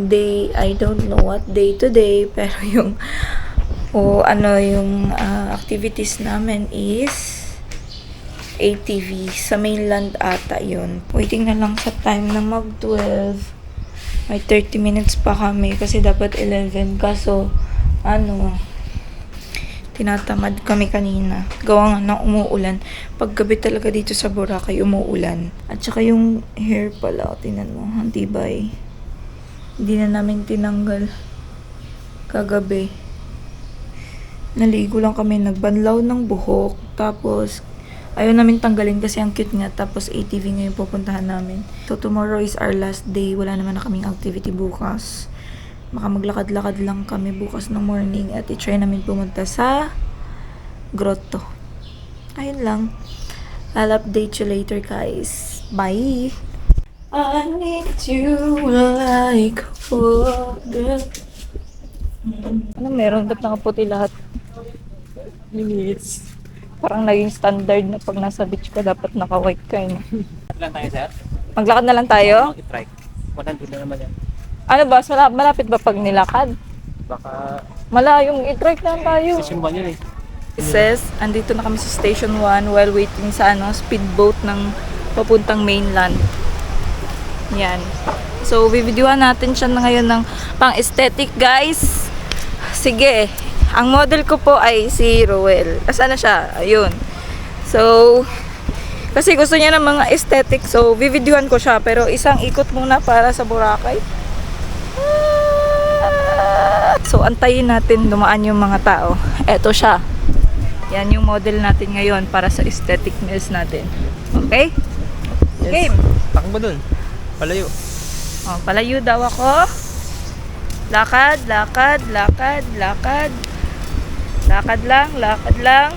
today, I don't know what day today, pero yung yung activities namin is ATV sa mainland ata yun. Waiting na lang sa time na mag-12. May 30 minutes pa kami kasi dapat 11. Kaso, tinatamad kami kanina. Gawa nga na umuulan. Paggabi talaga dito sa Boracay, umuulan. At saka yung hair pala, tinan mo, ang tibay. Hindi na namin tinanggal kagabi. Naligo lang kami, nagbanlaw ng buhok. Tapos, ayaw namin tanggalin kasi ang cute nga. Tapos, ATV ngayon pupuntahan namin. So, tomorrow is our last day. Wala naman na kaming activity bukas. Baka maglakad-lakad lang kami bukas ng morning at i-try namin pumunta sa grotto. Ayun lang. I'll update you later, guys. Bye! I need you like water. Ano meron? Ba't nakaputi lahat? Minutes. Parang naging standard na pag nasa beach ka, dapat naka-white ka. Eh. Lang tayo, sir? Maglakad na lang tayo? I-try. 100 na naman yan. Ano ba? Malapit ba pag nilakad? Baka Malayong i-trike lang tayo. session 1 yun eh. Sis, andito na kami sa Station 1 while waiting sa speedboat ng papuntang mainland. Yan. So, bibidyohan natin siya na ngayon ng pang-aesthetic, guys. Sige. Ang model ko po ay si Roel. Asan na siya? Ayun. So, kasi gusto niya ng mga aesthetic. So, bibidyohan ko siya. Pero isang ikot muna para sa Boracay. So, antayin natin dumaan yung mga tao. Eto siya. Yan yung model natin ngayon para sa aesthetic meals natin. Okay? Yes. Game. Takbo dun. Palayo. Oh, palayo daw ako. Lakad, lakad, lakad, lakad. Lakad lang, lakad lang.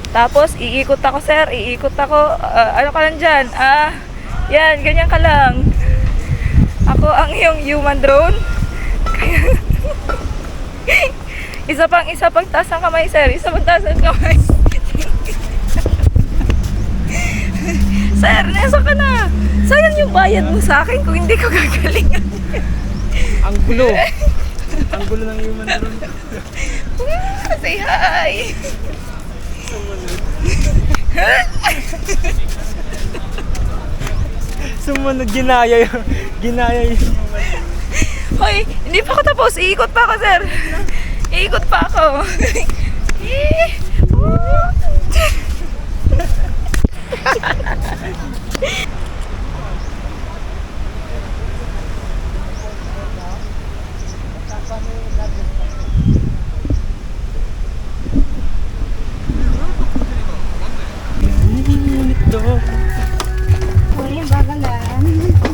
Tapos, iikot ako, sir. Iikot ako. Ano ka lang dyan? Yan, ganyan ka lang. Ako ang iyong human drone. Isa pang taas ng kamay, sir. Isa pang taas ng kamay. Sir, nasa ka na. Sayang yung bayad mo sa akin kung hindi ko gagalingan. Ang gulo. Ang gulo ng human drone. Say hi. Sumunod, ginaya yung Hoy, hindi pa ako tapos. Iikot pa ako, sir. Iikot pa ako.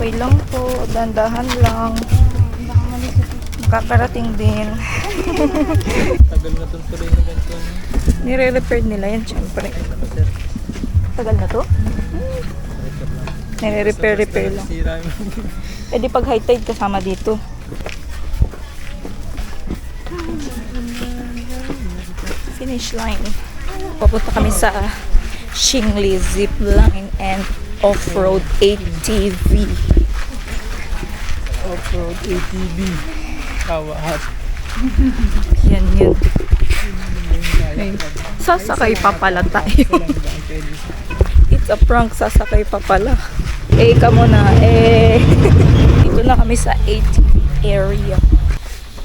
Okay lang po. Dandahan lang. Kakarating din. tagal na itong tuloy na ganito. Nire-repair nila yan, syempre. Tagal na to? Nire-repair lang. Sira yung Eh di pag high tide kasama dito. Finish line. Papunta kami sa Shingli Zipline and Off-Road ATV. off-road ATV. Kawahat. Yan yun. Okay. Sasakay pa pala tayo. It's a prank, sasakay pa pala. Ka muna. Dito na kami sa ATV area.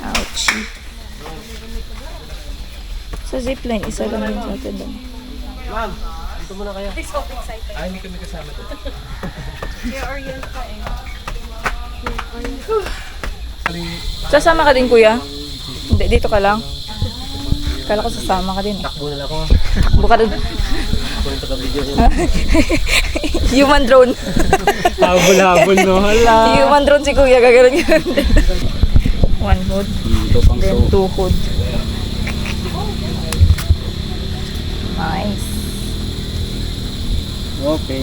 Ouchie. Sa zipline, isa lang yung natin doon. Ma'am, dito muna kayo. Ay, hindi kami kasama doon. Sasama ka din, kuya? Hindi, dito ka lang. Kala ko sasama ka din. Takbo na lang ako. Buka doon. Ako yung taga-video niyo. Human drone. Habol-habol, no? Hala. Human drone si kuya, gagano'n yun. One hood, Ito pang then two hood. Nice. Okay.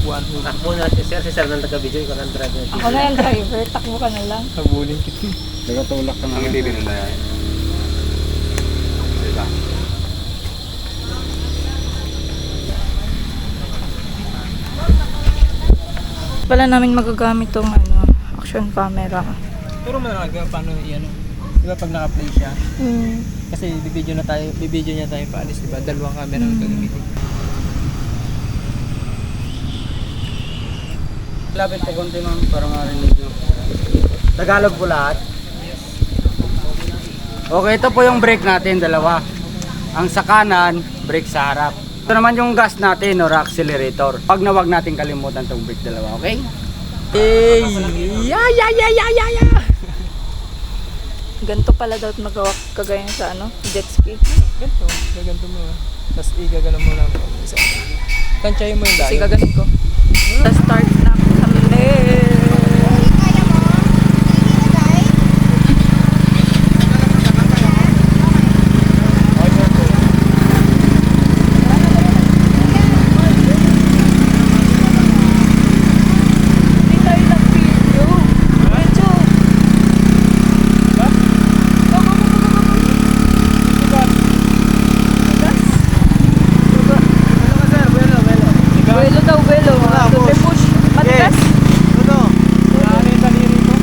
One hood. Takbo na, sir. Si sir nang taga-video. Ikaw nang driver. Ako na yung driver, takbo ka na lang. Habulin kita. Nagatulak ka na. Ang hindi na yan. Diba? pala namin magagamit tong ano, action camera. Turo mo na lang paano i-ano. Di ba pag naka-play siya? Kasi bibidyo niya tayo paalis, di ba? Dalawang camera ang gagamitin. Lapit po konti ma'am para marinig nyo. Tagalog po lahat. Okay, ito po yung brake natin, dalawa. Ang sa kanan, brake sa harap. Ito naman yung gas natin or accelerator. Pag na wag natin kalimutan tong brake dalawa, okay? Ganto pala daw magawa kagaya sa ano, jet ski. Ganito mo. Tapos igagano mo lang isa. Tansyahin mo yung Kasi dayo. gaganin ko. Tapos start na kami. Hindi tayo nag-video. Medyo. Go, go, go, go, go, go. Buelo daw, buelo. Doon may push. Matigas. Ano yung daliri ko?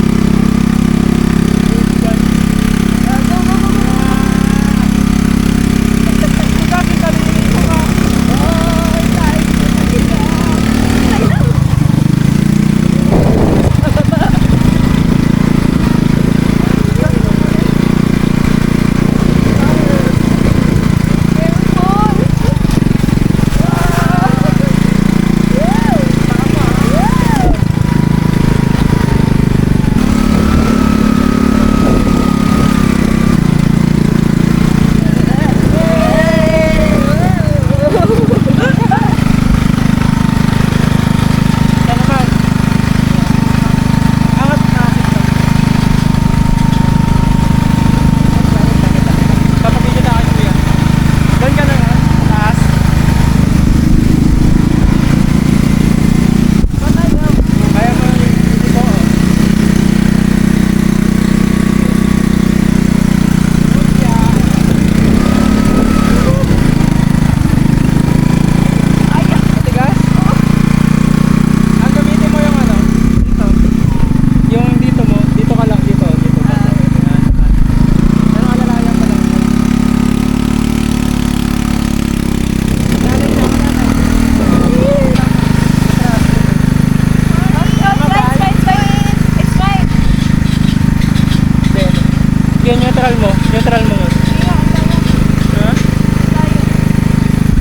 Neutral mo. Neutral mo. Ha?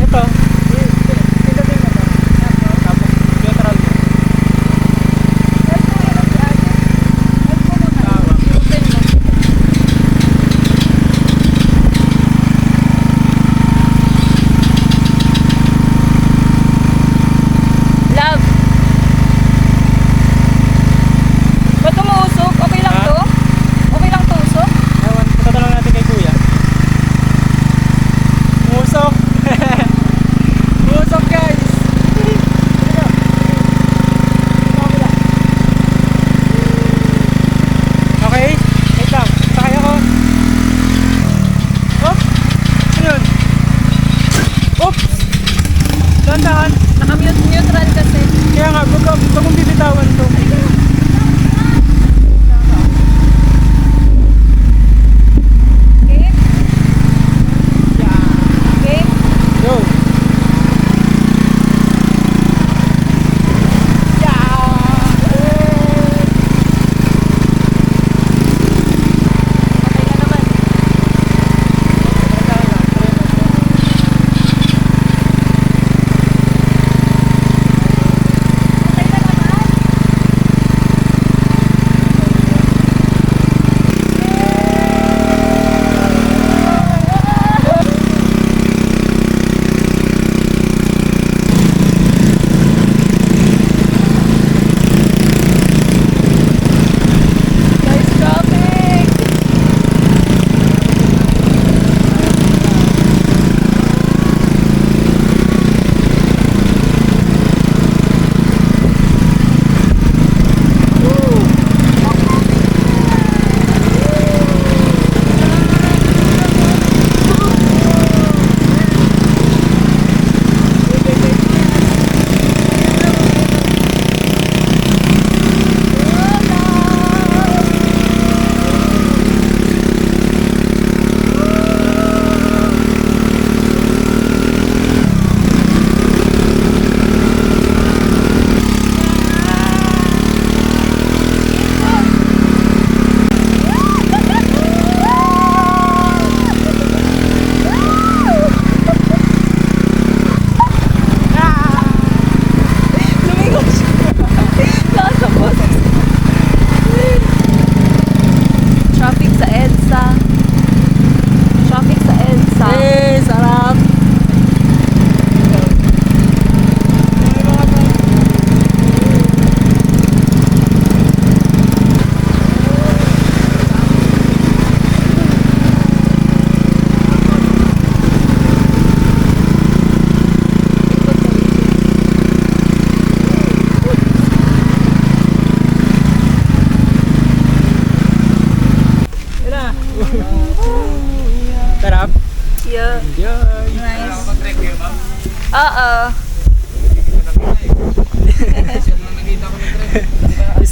Ito. Tapos, neutral mo. Love. Ba't umuusok? Okay lang to? Okay lang to usok? Ewan, tatanong natin kay Kuya. Musok! Musok guys! Okay? Wait lang. Sakay ako. Oh! Ano yun? Oops! Dahan-dahan. Naka-mute neutral kasi. Kaya nga, huwag mong bibitawan to. Game? Game? Go! Okay na naman. Okay na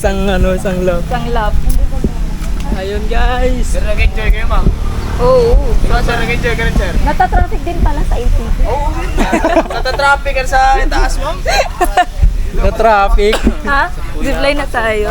isang love. Isang lap. Ayun guys. Sir, nag-enjoy kayo, ma'am. Oo. Sir, nag-enjoy ka rin, sir. Natatraffic din pala sa ATV. Natatraffic ka sa taas, ma'am. Na traffic. Ha? Zipline na tayo.